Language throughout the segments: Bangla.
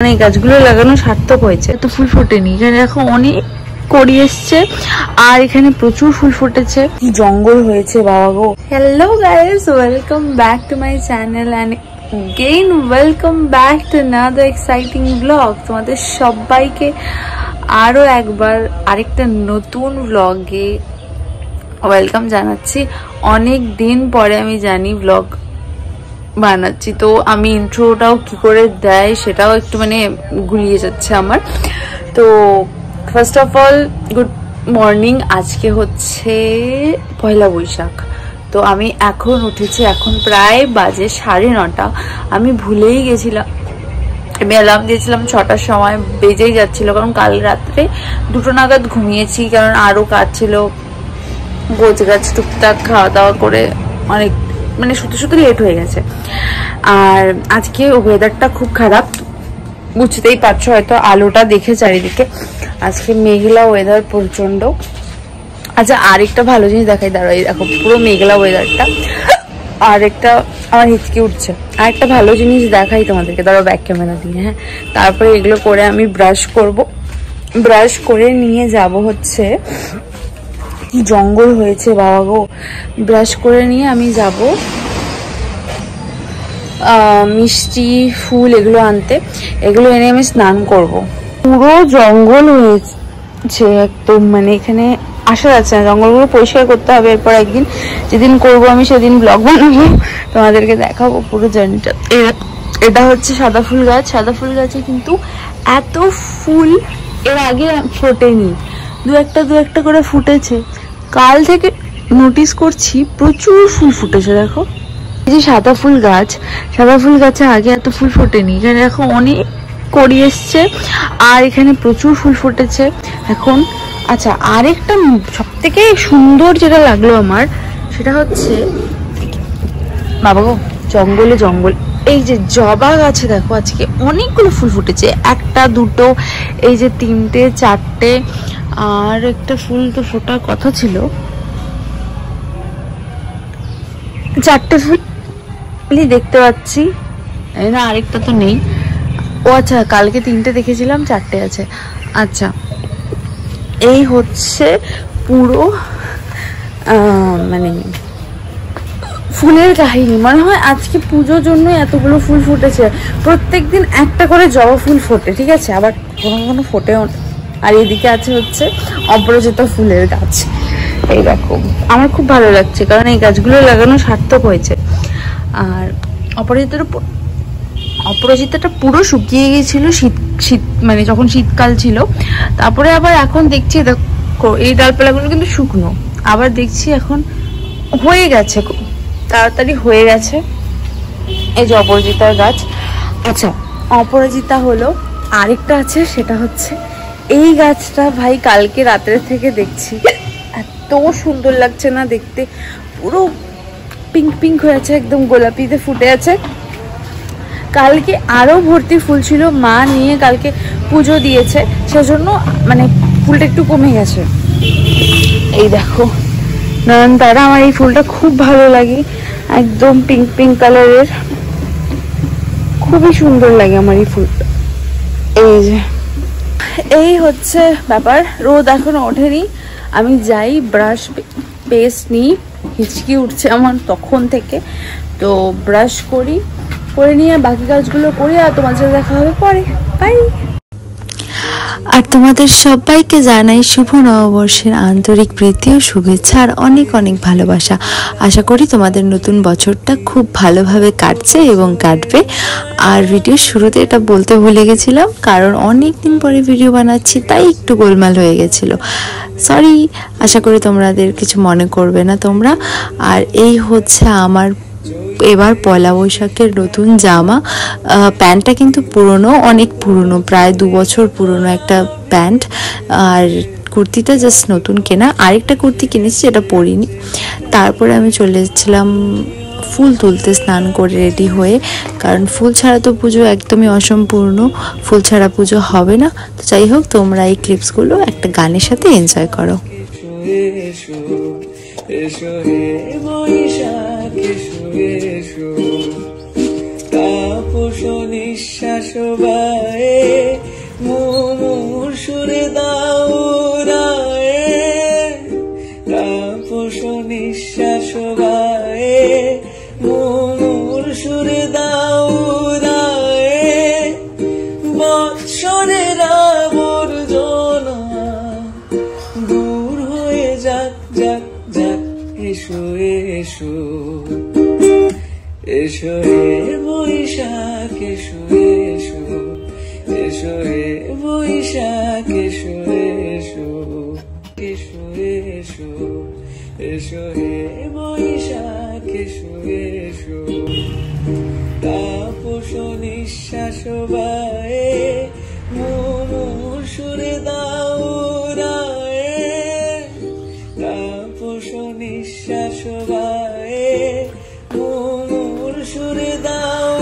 এই গাছগুলো লাগানো সার্থক হয়েছে। তো ফুল ফোটেনি, এখানে এখন অনেক কড়ি এসছে আর এখানে প্রচুর ফুল ফুটেছে। কি জঙ্গল হয়েছে বাবা গো। Hello guys, welcome back to my channel and again welcome back to another exciting vlog। তোমাদের সবাইকে আরো একবার আরেকটা নতুন ভ্লগে ওয়েলকাম জানাচ্ছি। অনেক দিন পরে আমি জানি ভ্লগ বানাচ্ছি, তো আমি ইন্ট্রোটাও কি করে দেয় সেটাও একটু গুলিয়ে যাচ্ছে আমার। তো first of all good morning. আজকে হচ্ছে পয়লা বৈশাখ। তো আমি এখন উঠেছি, এখন প্রায় বাজে 9:30। আমি ভুলেই গেছিলাম, আমি অ্যালার্ম দিয়েছিলাম 6টার সময়, বেজেই যাচ্ছিল, কারণ কাল রাত্রে 2টো নাগাদ ঘুমিয়েছি, কারণ আরো কাজ ছিল, গোছ গাছ টুকটাক খাওয়া দাওয়া করে অনেক শুতে শুতে লেট হয়ে গেছে। আর আজকে ওয়েদারটা খুব খারাপ, বুঝতেই পারছো হয়তো আলোটা দেখে চারিদিকে। আজকে মেঘলা ওয়েদার প্রচন্ড। আচ্ছা, আরেকটা ভালো জিনিস দেখাই, দাঁড়াও, দেখো পুরো মেঘলা ওয়েদারটা। আর একটা আমার হিচকি উঠছে, আর একটা ভালো জিনিস দেখাই তোমাদেরকে, দাঁড়াও ব্যাক ক্যামেরা দিয়ে। হ্যাঁ, তারপরে এগুলো করে আমি ব্রাশ করব। ব্রাশ করে নিয়ে যাব হচ্ছে, কি জঙ্গল হয়েছে বাবা গো। ব্রাশ করে নিয়ে আমি যাব মিষ্টি ফুল এগুলো আনতে। এগুলো এনে আমি স্নান করব। পুরো জঙ্গল হয়েছে একদম, এখানে আসা যাচ্ছে না। জঙ্গলগুলো পরিষ্কার করতে হবে, এরপর একদিন যেদিন করব আমি সেদিন ব্লগ বানাবো, তোমাদেরকে দেখাবো পুরো জার্নিটা। এটা হচ্ছে সাদা ফুল গাছ। সাদা ফুল গাছে কিন্তু এত ফুল এর আগে ফোটেনি, দু একটা করে ফুটেছে। কাল থেকে নোটিস করছি প্রচুর ফুল ফুটেছে। দেখো এই যে সাদা ফুল গাছ, সাদা ফুল গাছে আগে এত ফুল ফোটেনি, এখানে এখন অনেক কড়ি এসছে আর এখানে প্রচুর ফুল ফুটেছে এখন। আচ্ছা, আরেকটা সব থেকে সুন্দর যেটা লাগলো আমার, সেটা হচ্ছে বাবা গো, জঙ্গলে জঙ্গল। এই যে জবা গাছে দেখো আজকে অনেকগুলো ফুল ফুটেছে, একটা দুটো, এই যে 3টে 4টে, আর একটা ফুল তো ফোটার কথা ছিল, 4টে ফুল দেখতে পাচ্ছি না, আরেকটা তো নেই। ও আচ্ছা, কালকে 3টে দেখেছিলাম, 4টে আছে। আচ্ছা, এই হচ্ছে পুরো ফুলের কাহিনী। মনে হয় আজকে পুজোর জন্য এতগুলো ফুল ফুটেছে। প্রত্যেকদিন একটা করে জবা ফুল ফোটে, ঠিক আছে, আবার কোনো ফোটেও। আর এদিকে আছে হচ্ছে অপরাজিতা ফুলের গাছ। এই দেখো, আমার খুব ভালো লাগছে, কারণ এই গাছগুলো লাগানো সার্থক হয়েছে। আর অপরাজিতাটা পুরো শুকিয়ে গিয়েছিল শীত যখন শীতকাল ছিল। তারপরে আবার এখন দেখছি, দেখো এই ডালপালাগুলো কিন্তু শুকনো, আবার দেখছি এখন হয়ে গেছে, তাড়াতাড়ি হয়ে গেছে। এই যে অপরাজিতার গাছ। আচ্ছা, অপরাজিতা হলো, আরেকটা আছে, সেটা হচ্ছে এই গাছটা। ভাই কালকে রাতের থেকে দেখছি, এত সুন্দর লাগছে না দেখতে, পুরো পিঙ্ক পিঙ্ক হয়েছে, একদম গোলাপিতে ফুটে আছে। কালকে আরো ভর্তি ফুল ছিল, মা নিয়ে কালকে পুজো দিয়েছে, সেজন্য ফুলটা একটু কমে গেছে। এই দেখো নয়নতারা, আমার এই ফুলটা খুব ভালো লাগে, একদম পিঙ্ক পিঙ্ক কালারের, খুবই সুন্দর লাগে আমার এই ফুলটা। এই যে এই হচ্ছে ব্যাপার। রোদ এখনো ওঠেনি, আমি যাই ব্রাশ পেস্ট নিই, হিচকি উঠছে আমার তখন থেকে, তো ব্রাশ করে নিয়ে বাকি কাজগুলো করি, আর তোমার সাথে দেখা হবে পরে। বাই। আর তোমাদের সবাইকে জানাই শুভ নববর্ষের আন্তরিক প্রীতি ও শুভেচ্ছা আর অনেক অনেক ভালোবাসা। আশা করি তোমাদের নতুন বছরটা খুব ভালোভাবে কাটছে এবং কাটবে। আর ভিডিওর শুরুতে এটা বলতে ভুলে গেছিলাম, কারণ অনেক দিন পরে ভিডিও বানাচ্ছি, তাই একটু গোলমাল হয়ে গেছিলো, সরি। আশা করি তোমাদের কিছু মনে করবে না তোমরা। আর এই হচ্ছে আমার এবার পয়লা বৈশাখের নতুন জামা। প্যান্টটা কিন্তু পুরনো, অনেক পুরনো, প্রায় 2 বছর পুরনো একটা প্যান্ট। আর কুর্তিটা জাস্ট নতুন কেনা। আরেকটা কুর্তি কিনেছি, যেটা পরিনি। তারপরে আমি চলে এসেছিলাম ফুল তুলতে, স্নান করে রেডি হয়ে, কারণ ফুল ছাড়া তো পুজো একদমই অসম্পূর্ণ, ফুল ছাড়া পুজো হবে না। তো যাই হোক, তোমরা এই ক্লিপসগুলো একটা গানের সাথে এনজয় করো। তাপস নিঃশ্বাস বায়ে মুমুর সুরে দাও রায়ে, তাপস নিঃশ্বাস বায়ে মুমুর সুরে দাও রায়ে, বৎসরের আবর্জনা দূর হয়ে যাক যাক যাক, এসো এসো এসো হে বৈশাখ, এসো এসো এসো হে বৈশাখ, এসো এসো এসো এসো এসো হে বৈশাখ, এসো এসো। তাপস নিঃশ্বাস বায়ে মুমুর সুরে দাও রায়ে, তাপস নিঃশ্বাস বায়ে মুমুর সুরে দাও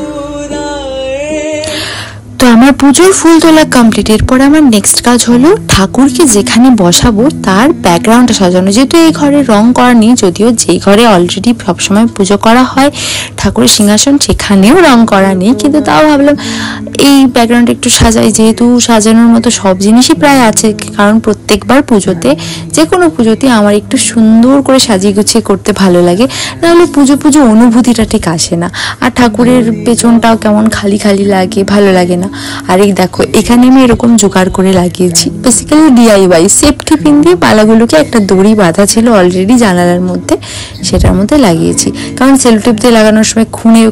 রায়ে। তো আমার পুজোর ফুল তোলা কমপ্লিট। এরপর আমার নেক্সট কাজ হলো ঠাকুরকে যেখানে বসাবো তার ব্যাকগ্রাউন্ডটা সাজানো। যেহেতু এই ঘরে রং করা নেই, যদিও যেই ঘরে অলরেডি সবসময় পুজো করা হয় ঠাকুরের সিংহাসন সেখানেও রং করা নেই, কিন্তু তাও ভাবলাম এই ব্যাকগ্রাউন্ড একটু সাজাই, যেহেতু সাজানোর মতো সব জিনিসই প্রায় আছে। কারণ প্রত্যেকবার পুজোতে, যে কোনো পুজোতে আমার একটু সুন্দর করে সাজিয়ে গুছিয়ে করতে ভালো লাগে, নাহলে পুজো পুজো অনুভূতিটা ঠিক আসে না, আর ঠাকুরের পেছনটাও কেমন খালি খালি লাগে, ভালো লাগে না। আর এই দেখো এখানে আমি এরকম জোগাড় করে লাগিয়েছি, বেসিক্যালি DIY সেফটি পিন দিয়ে পালাগুলোকে একটা দড়ি বাঁধা ছিল অলরেডি জানালার মধ্যে, সেটার মধ্যে লাগিয়েছি। কারণ সেলোটেপ দিয়ে লাগানোর সময়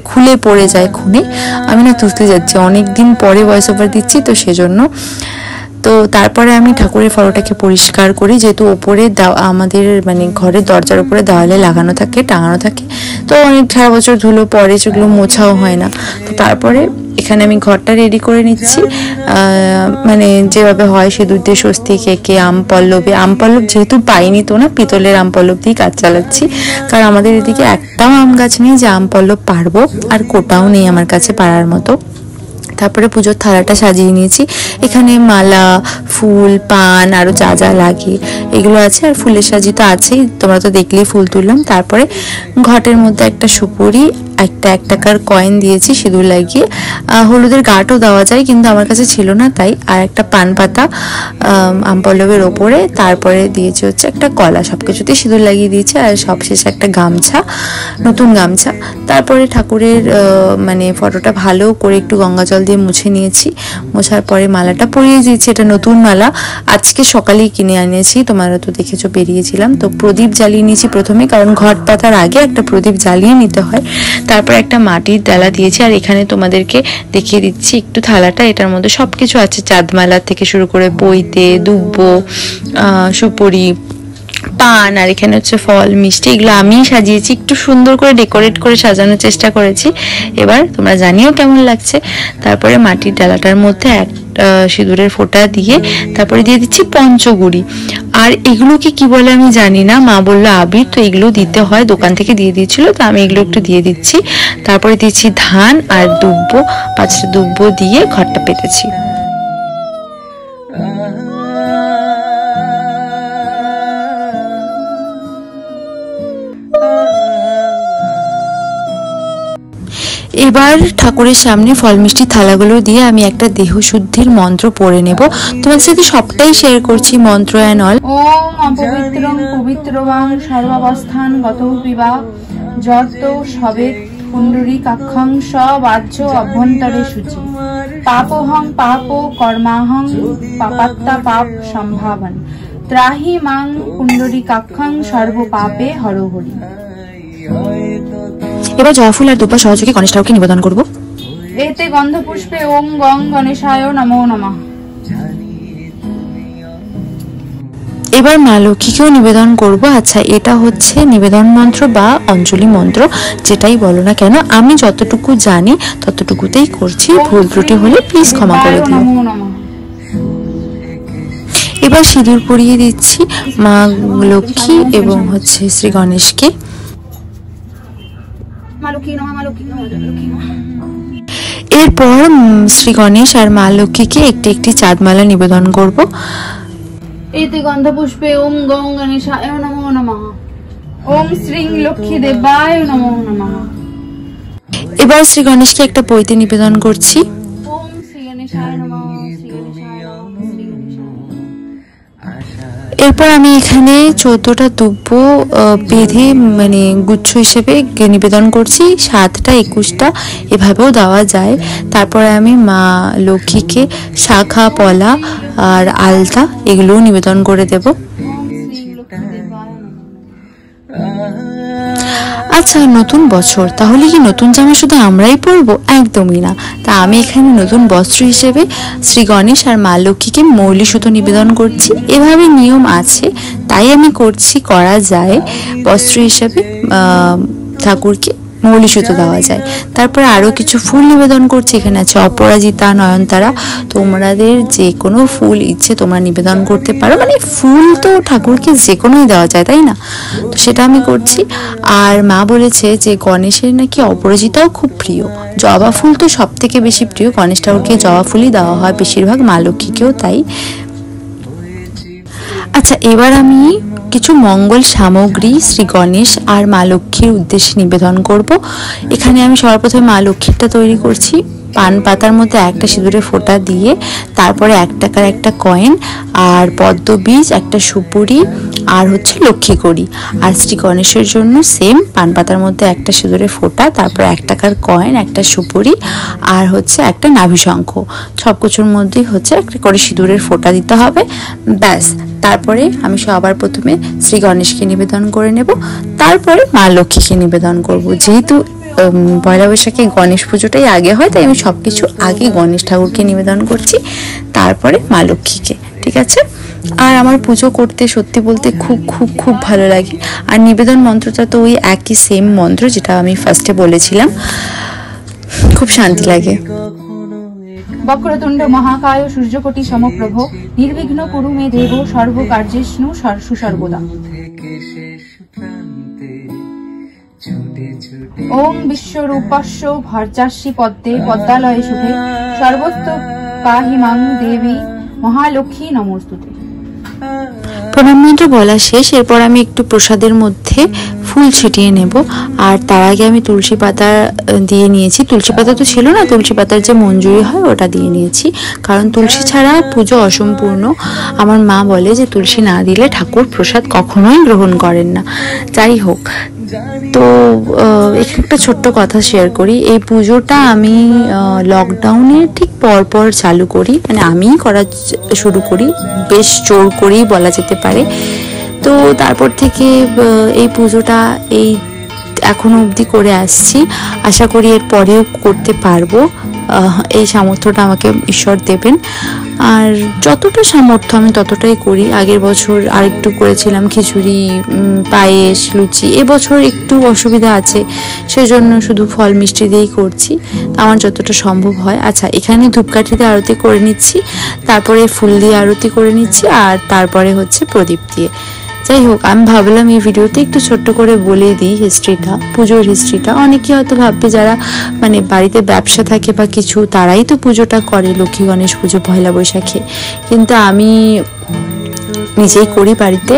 খুলে পড়ে যায় খুনে, আমি না তুলতে যাচ্ছি, অনেকদিন পরে ভয়েস ওভার দিচ্ছি তো সেজন্য। তো তারপরে আমি ঠাকুরের ফটোটাকে পরিষ্কার করি, যেহেতু ওপরে আমাদের মানে ঘরের দরজার উপরে দেওয়ালে লাগানো থাকে, টাঙানো থাকে, তো অনেক সারা বছর ধুলো পরে, সেগুলো মোছাও হয় না। তো তারপরে এখানে আমি ঘরটা রেডি করে নিচ্ছি, মানে যেভাবে হয় সিঁদুর দিয়ে স্বস্তিক এঁকে আম পল্লবে, আম পল্লব যেহেতু পাইনি তো না, পিতলের আম পল্লব দিয়ে কাজ চালাচ্ছি, কারণ আমাদের এদিকে একটাও আম গাছ নেই যে আম পল্লব পারবো, আর কোটাও নেই আমার কাছে পাড়ার মতো। তারপরে পুজোর থালাটা সাজিয়ে নিয়েছি, এখানে মালা, ফুল, পান, আরো যা যা লাগে এগুলো আছে, আর ফুলের সাজি তো আছেই, তোমরা তো দেখলেই ফুল তুললাম। তারপরে ঘটের মধ্যে একটা সুপুরি, একটা 1 টাকার কয়েন দিয়েছি সিঁদুর লাগিয়ে, হলুদের গাঁটও দেওয়া যায় কিন্তু আমার কাছে ছিল না তাই, আর একটা পান পাতা আম পল্লবের ওপরে, তারপরে দিয়েছি হচ্ছে একটা কলা, সবকিছুতে সিঁদুর লাগিয়ে দিয়েছি, আর সবশেষে একটা গামছা, নতুন গামছা। তারপরে ঠাকুরের মানে ফটোটা ভালো করে একটু গঙ্গা জল দিয়ে মুছে নিয়েছি, মোছার পরে মালাটা পরিয়ে দিয়েছি, এটা নতুন মালা, আজকে সকালেই কিনে আনিয়েছি, তোমরা তো দেখেছো বেরিয়েছিলাম। তো প্রদীপ জ্বালিয়ে নিয়েছি প্রথমে, কারণ ঘট পাতার আগে একটা প্রদীপ জ্বালিয়ে নিতে হয়। তারপর একটা মাটির ডালা দিয়েছি, আর এখানে তোমাদেরকে দেখিয়ে দিচ্ছি একটু থালাটা, এটার মধ্যে সবকিছু আছে, চাঁদমালা থেকে শুরু করে পৈতে, দুব্ব, সুপুরি, পান, আর এখানে হচ্ছে ফল মিষ্টি, এগুলো আমি সাজিয়েছি, একটু সুন্দর করে ডেকোরেট করে সাজানোর চেষ্টা করেছি। এবার তোমরা জানিও কেমন লাগছে। তারপরে মাটির ডালাটার মধ্যে সিঁদুরের ফোঁটা দিয়ে তারপরে দিয়ে দিচ্ছি পঞ্চগুড়ি, আর এগুলোকে কি বলে আমি জানি না, মা বললো আবির, তো এগুলো দিতে হয়, দোকান থেকে দিয়ে দিয়েছিল, তো আমি এগুলো একটু দিয়ে দিচ্ছি। তারপরে দিচ্ছি ধান আর দুব্ব, 5টা দুব্ব দিয়ে ঘরটা পেতেছি। এবার ঠাকুরের সামনে ফল মিষ্টি থালাগুলো দিয়ে আমি একটা দেহ শুদ্ধির মন্ত্র পড়ে নেব, তোমাদের সাথে সবটাই শেয়ার করছি, মন্ত্র অ্যান্ড অল। ওম অপবিত্রং পবিত্রবাং সর্বাবস্থান গতৌ পিবা যত সবেত পুণ্ডরীকাক্ষং সবাহ্য অভ্যন্তরে শুচি পাপোহং পাপ কর্মাহং পাপাত্তা পাপ সম্ভাবন ত্রাহি মাং পুণ্ডরীকাক্ষং সর্ব পাপে হরহরি। এবার জয়ফুল আর দুপা সহযোগে গণেশ ঠাকুরকে নিবেদন করব। এতে গন্ধ পুষ্পে ওম গং গণেশায় নমো নমঃ। এবার মা লক্ষ্মীকেও নিবেদন করব। আচ্ছা, এটা হচ্ছে নিবেদন মন্ত্র বা অঞ্জলি মন্ত্র, যেটাই বলো না কেন, আমি যতটুকু জানি ততটুকুতেই করছি, ভুল ত্রুটি হলে প্লিজ ক্ষমা করে দিও। এবার সিঁদুর পরিয়ে দিচ্ছি মা লক্ষ্মী এবং হচ্ছে শ্রী গণেশকে। এরপর শ্রী গণেশ আর মা লক্ষ্মীকে একটি একটি চাঁদমালা নিবেদন করব। এতে গন্ধ পুষ্পে ওম গং গণেশায় নমো নমঃ। ওম শ্রীং লক্ষ্মী দেবায় নমো নমঃ। এবার শ্রী গণেশকে একটা পৈতে নিবেদন করছি। ওম শ্রী গণেশায় নমঃ, শ্রী গণেশায় নমঃ, শ্রী গণেশায় নমঃ। এরপর আমি এখানে 14টা দুব্য বেঁধে মানে গুচ্ছ হিসেবে নিবেদন করছি। 7টা 21টা এভাবেও দেওয়া যায়। তারপরে আমি মা লক্ষ্মীকে শাখা পলা আর আলতা এগুলোও নিবেদন করে দেব। ওম শ্রী লক্ষ্মীদেবায় নমঃ। আচ্ছা, নতুন বছর, তাহলে কি নতুন জামা শুধু আমরাই পরবো? একদমই না। তা আমি এখানে নতুন বস্ত্র হিসেবে শ্রী গণেশ আর মা লক্ষ্মীকে মৌলি সুতো নিবেদন করছি। এভাবে নিয়ম আছে, তাই আমি করছি, করা যায়। বস্ত্র হিসেবে ঠাকুরকে মৌলি সুতো দেওয়া যায়। তারপরে আরও কিছু ফুল নিবেদন করছি। এখানে আছে অপরাজিতা, নয়নতারা। তোমাদের যে কোনো ফুল ইচ্ছে তোমরা নিবেদন করতে পারো, মানে ফুল তো ঠাকুরকে যে কোনোই দেওয়া যায়, তাই না? তো সেটা আমি করছি। আর মা বলেছে যে গণেশের নাকি অপরাজিতাও খুব প্রিয়। জবা ফুল তো সব থেকে বেশি প্রিয়, গণেশ ঠাকুরকে জবা ফুলই দেওয়া হয় বেশিরভাগ, মা লক্ষ্মীকেও তাই। আচ্ছা, এবার আমি কিছু মঙ্গল সামগ্রী শ্রী গণেশ আর মা লক্ষ্মীর উদ্দেশ্যে নিবেদন করব। এখানে আমি সর্বপ্রথমে মা লক্ষ্মীরটা তৈরি করছি। পান পাতার মধ্যে একটা সিঁদুরের ফোঁটা দিয়ে, তারপরে 1 টাকার একটা কয়েন আর পদ্ম বীজ, একটা সুপুরি আর হচ্ছে লক্ষ্মী কড়ি। আর শ্রী গণেশের জন্য সেম, পান পাতার মধ্যে একটা সিঁদুরের ফোঁটা, তারপর 1 টাকার কয়েন, একটা সুপুরি আর হচ্ছে একটা নাভিশঙ্খ। সব কিছুর মধ্যেই হচ্ছে একটা করে সিঁদুরের ফোঁটা দিতে হবে, ব্যাস। তারপরে আমি সবার প্রথমে শ্রী গণেশকে নিবেদন করে নেব, তারপরে মা লক্ষ্মীকে নিবেদন করব। যেহেতু পয়লা বৈশাখে গণেশ পুজোটাই আগে হয়, তাই আমি সব কিছু আগে গণেশ ঠাকুরকে নিবেদন করছি, তারপরে মা লক্ষ্মীকে। ঠিক আছে? আর আমার পুজো করতে সত্যি বলতে খুব খুব খুব ভালো লাগে। আর নিবেদন মন্ত্রটা তো ওই একই সেম মন্ত্র যেটা আমি ফার্স্টে বলেছিলাম, খুব শান্তি লাগে। বক্রতুণ্ড মহাকায় সূর্যকোটি সমপ্রভ নির্বিঘ্ন কুরু মে দেব সর্বকার্যেষ্ণু সুসর্বদা। ওম বিশ্বরূপস্য ভর্যাস্যি পদ্মে পদ্মালয়ে শুভে সর্বস্ত পাহি মাং দেবী মহালক্ষ্মী নমস্তুতে। প্রণাম মন্ত্র বলা শেষ। এরপর আমি একটু প্রসাদের মধ্যে ফুল ছিটিয়ে নেব। আর তার আগে আমি তুলসী পাতা দিয়ে নিয়েছি। তুলসী পাতা তো ছিল না, তুলসী পাতার যে মঞ্জুরি হয় ওটা দিয়ে নিয়েছি, কারণ তুলসী ছাড়া পুজো অসম্পূর্ণ। আমার মা বলে যে তুলসী না দিলে ঠাকুর প্রসাদ কখনোই গ্রহণ করেন না। যাই হোক, তো এখানে একটা ছোট্ট কথা শেয়ার করি। এই পুজোটা আমি লকডাউনের ঠিক পরপর চালু করি, মানে আমিই করা শুরু করি, বেশ জোর করেই বলা যেতে পারে। তো তারপর থেকে এই পুজোটা এই এখনো অবধি করে আসছি। আশা করি এর পরেও করতে পারবো। এই সামর্থ্যটা আমাকে ঈশ্বর দেবেন। আর যতটা সামর্থ্য আমি ততটাই করি। আগের বছর আরেকটু করেছিলাম খিচুড়ি, পায়েস, লুচি। এবছর একটু অসুবিধা আছে, সেজন্য শুধু ফল মিষ্টি দিয়েই করছি, আমার যতটা সম্ভব হয়। আচ্ছা, এখানে ধূপকাঠিতে আরতি করে নিচ্ছি, তারপরে ফুল দিয়ে আরতি করে নিচ্ছি, আর তারপরে হচ্ছে প্রদীপ দিয়ে। যাই হোক, আমি ভাবলাম এই ভিডিওতে একটু ছোট্ট করে বলে দিই হিস্ট্রিটা, পুজোর হিস্ট্রিটা। অনেকে হয়তো ভাববে যারা মানে বাড়িতে ব্যবসা থাকে বা কিছু, তারাই তো পুজোটা করে, লক্ষ্মী গণেশ পুজো পয়লা বৈশাখে, কিন্তু আমি নিজেই করি বাড়িতে।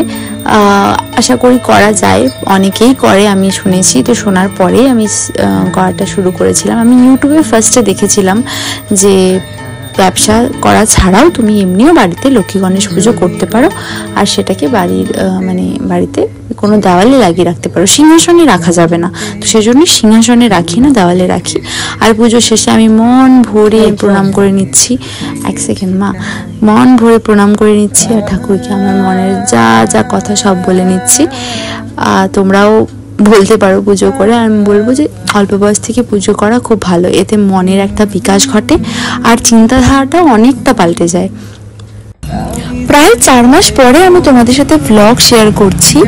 আশা করি করা যায়, অনেকেই করে আমি শুনেছি। তো শোনার পরেই আমি করাটা শুরু করেছিলাম। আমি ইউটিউবে ফার্স্টে দেখেছিলাম যে ব্যবসা করা ছাড়াও তুমি এমনিও বাড়িতে লক্ষ্মী গণেশ পুজো করতে পারো, আর সেটাকে বাড়ির মানে বাড়িতে কোনো দেওয়ালে লাগিয়ে রাখতে পারো। সিংহাসনে রাখা যাবে না, তো সেজন্য সিংহাসনে রাখি না, দেওয়ালে রাখি। আর পুজো শেষে আমি মন ভরে প্রণাম করে নিচ্ছি। 1 সেকেন্ড মা, মন ভরে প্রণাম করে নিচ্ছি, আর ঠাকুরকে আমার মনের যা যা কথা সব বলে নিচ্ছি। তোমরাও বলতে পারো পুজো করে। আমি বলবো যে অল্প বয়স থেকে পুজো করা খুব ভালো, এতে মনের একটা বিকাশ ঘটে আর চিন্তাধারাটাও অনেকটা পাল্টে যায়। প্রায় 4 মাস পরে আমি তোমাদের সাথে ব্লগ শেয়ার করছি।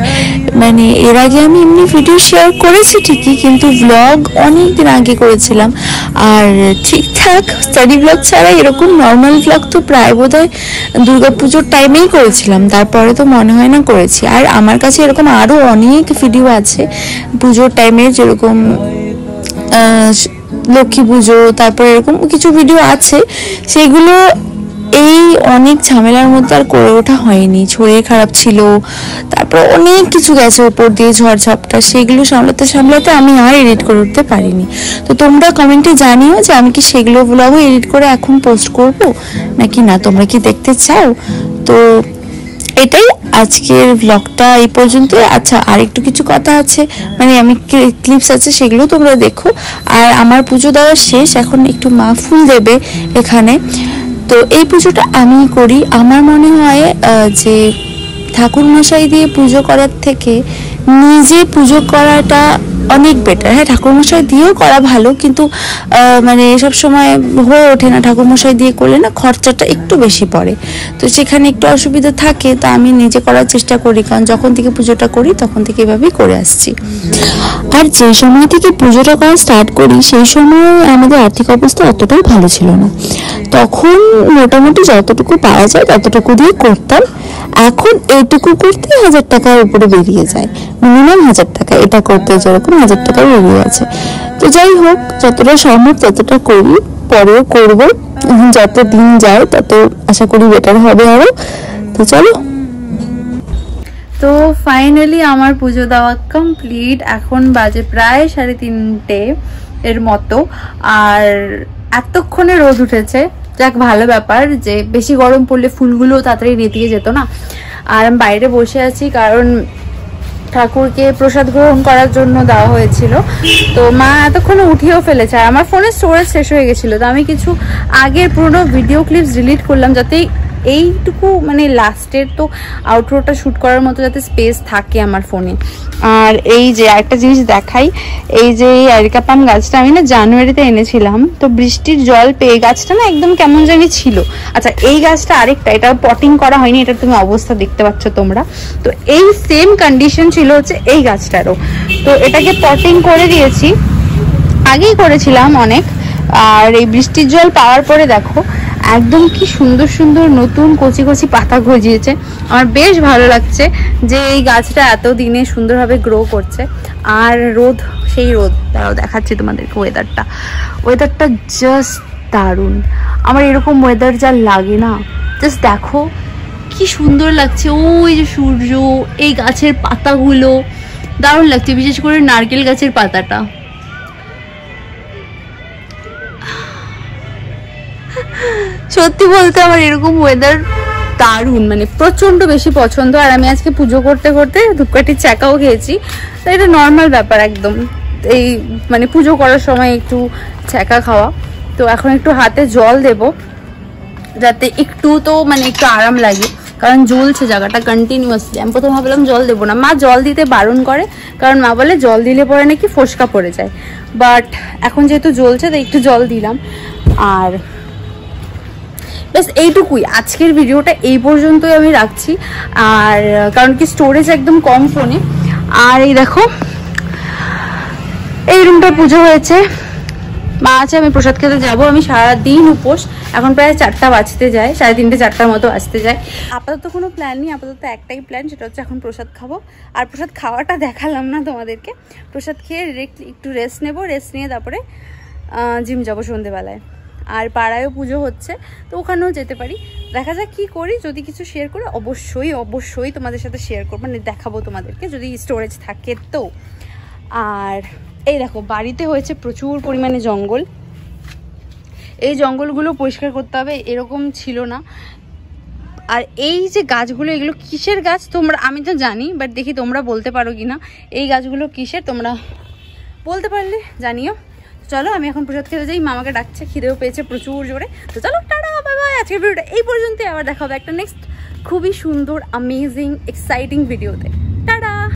মানে এর আগে আমি এমনি ভিডিও শেয়ার করেছি ঠিকই, কিন্তু ব্লগ অনেক দিন আগে করেছিলাম। আর ঠিকঠাক স্টাডি ব্লগ ছাড়া এরকম নর্মাল ব্লগ তো প্রায় বোধহয় দুর্গাপুজোর টাইমেই করেছিলাম, তারপরে তো মনে হয় না করেছি। আর আমার কাছে এরকম আরও অনেক ভিডিও আছে পুজোর টাইমে, যেরকম লক্ষ্মী পুজো, তারপরে এরকম কিছু ভিডিও আছে, সেগুলো এই অনেক ঝামেলার মধ্যে আর করে ওঠা হয়নি। শরীর খারাপ ছিল, তারপর অনেক কিছু গেছে ওপর দিয়ে ঝড়ঝাপটা, সেগুলো সামলাতে সামলাতে আমি আর এডিট করে উঠতে পারিনি। তো তোমরা কমেন্টে জানিও যে আমি কি সেগুলো ব্লগও এডিট করে এখন পোস্ট করব নাকি না, তোমরা কি দেখতে চাও। তো এটাই আজকের ব্লগটা এই পর্যন্ত। আচ্ছা, আর একটু কিছু কথা আছে, মানে আমি ক্লিপস আছে, সেগুলো তোমরা দেখো। আর আমার পুজো দেওয়া শেষ, এখন একটু মা ফুল দেবে এখানে। তো এই পুজোটা আমি করি, আমার মনে হয় যে ঠাকুর মশাই দিয়ে পুজো করার থেকে নিজে পুজো করাটা অনেক বেটার। হ্যাঁ, ঠাকুরমশাই দিয়েও করা ভালো, কিন্তু মানে সব সময় হয়ে ওঠে না। ঠাকুরমশাই দিয়ে করলে না খরচাটা একটু বেশি পড়ে, তো সেখানে একটু অসুবিধা থাকে। তো আমি নিজে করার চেষ্টা করি, কারণ যখন থেকে পুজোটা করি তখন থেকে এভাবেই করে আসছি। আর যে সময় থেকে পুজোটা করা স্টার্ট করি সেই সময় আমাদের আর্থিক অবস্থা অতটাও ভালো ছিল না। তখন মোটামুটি যতটুকু পাওয়া যায় ততটুকু দিয়ে করতাম। এখন এইটুকু করতে 1000 টাকার উপরে বেরিয়ে যায়, মিনিমাম 1000 টাকা। এটা করতে যেরকম 1000 টাকা বেরিয়ে আছে। তো যাই হোক, যতটা সম্ভব ততটা করি, পরেও করবো। যত দিন যায় তত আশা করি বেটার হবে আরো। তো চলো। তো ফাইনালি আমার পুজো দেওয়া কমপ্লিট। এখন বাজে প্রায় 3:30 এর মতো। আর এতক্ষণে রোদ উঠেছে, যাক ভালো ব্যাপার, যে বেশি গরম পড়লে ফুলগুলো তাড়াতাড়ি নেতিয়ে যেত না। আর আমি বাইরে বসে আছি, কারণ ঠাকুরকে প্রসাদ গ্রহণ করার জন্য দেওয়া হয়েছিল। তো মা এতক্ষণে উঠিয়েও ফেলেছে। আর আমার ফোনের স্টোরেজ শেষ হয়ে গেছিলো, তো আমি কিছু আগের পুরোনো ভিডিও ক্লিপস ডিলিট করলাম, যাতে এইটুকু মানে লাস্টের তো আউটরোটা শ্যুট করার মতো যাতে স্পেস থাকে আমার ফোনে। আর এই যে আরেকটা জিনিস দেখাই, এই যে এই আরিকা পাম গাছটা আমি না জানুয়ারিতে এনেছিলাম। তো বৃষ্টির জল পেয়ে গাছটা না একদম কেমন জানি ছিল। আচ্ছা, এই গাছটা আরেকটা, এটা পটিং করা হয়নি, এটা তুমি অবস্থা দেখতে পাচ্ছ তোমরা। তো এই সেম কন্ডিশন ছিল হচ্ছে এই গাছটারও। তো এটাকে পটিং করে দিয়েছি, আগেই করেছিলাম অনেক। আর এই বৃষ্টির জল পাওয়ার পরে দেখো একদম কি সুন্দর সুন্দর নতুন কচি কচি পাতা গজিয়েছে। আমার বেশ ভালো লাগছে যে এই গাছটা এত দিনে সুন্দরভাবে গ্রো করছে। আর রোদ, সেই রোদ, তারাও দেখাচ্ছি তোমাদেরকে। ওয়েদারটা জাস্ট দারুণ। আমার এরকম ওয়েদার যা লাগে না, জাস্ট দেখো কি সুন্দর লাগছে। ওই যে সূর্য, এই গাছের পাতাগুলো দারুণ লাগছে, বিশেষ করে নারকেল গাছের পাতাটা। সত্যি বলতে আমার এরকম ওয়েদার দারুণ, মানে প্রচন্ড বেশি পছন্দ। আর আমি আজকে পুজো করতে করতে ধূপকাঠির চাকাও খেয়েছি। তো এটা নর্মাল ব্যাপার একদম, এই মানে পুজো করার সময় একটু চাকা খাওয়া। তো এখন একটু হাতে জল দেব, যাতে একটু তো মানে একটু আরাম লাগে, কারণ জ্বলছে জায়গাটা কন্টিনিউয়াসলি। আমি প্রথমে ভাবলাম জল দেবো না, মা জল দিতে বারণ করে, কারণ মা বলে জল দিলে পরে নাকি ফোসকা পড়ে যায়। বাট এখন যেহেতু জ্বলছে তাই একটু জল দিলাম। আর ব্যাস এইটুকুই, আজকের ভিডিওটা এই পর্যন্তই আমি রাখছি। আর কারণ কি স্টোরেজ একদম কম ফোনে। আর এই দেখো এই রুমটা পুজো হয়েছে, মা আছে, আমি প্রসাদ খেতে যাবো। আমি সারাদিন উপোস, এখন প্রায় 4টা বাজতে যায়, 3:30 4টার মতো আসতে যায়। আপাতত কোনো প্ল্যান নেই, আপাতত একটাই প্ল্যান, সেটা হচ্ছে এখন প্রসাদ খাবো। আর প্রসাদ খাওয়াটা দেখালাম না তোমাদেরকে। প্রসাদ খেয়ে ডিরেক্টলি একটু রেস্ট নেবো, রেস্ট নিয়ে তারপরে জিম যাবো সন্ধেবেলায়। আর পাড়ায়ও পুজো হচ্ছে, তো ওখানেও যেতে পারি। দেখা যাক কি করি। যদি কিছু শেয়ার করে অবশ্যই অবশ্যই তোমাদের সাথে শেয়ার করবো, মানে দেখাবো তোমাদেরকে, যদি স্টোরেজ থাকে তো। আর এই দেখো বাড়িতে হয়েছে প্রচুর পরিমাণে জঙ্গল। এই জঙ্গলগুলো পরিষ্কার করতে হবে, এরকম ছিল না। আর এই যে গাছগুলো, এগুলো কিসের গাছ তোমরা, আমি তো জানি, বাট দেখি তোমরা বলতে পারো কি না এই গাছগুলো কিসের। তোমরা বলতে পারলে জানিও। চলো আমি এখন প্রসাদ খেতে যাই, মামাকে ডাকছে, খিদেও পেয়েছে প্রচুর জোরে। তো চলো টাটা, বাই বাই। আজকের ভিডিওটা এই পর্যন্তই, আবার দেখা হবে একটা নেক্সট খুবই সুন্দর অ্যামেজিং এক্সাইটিং ভিডিওতে।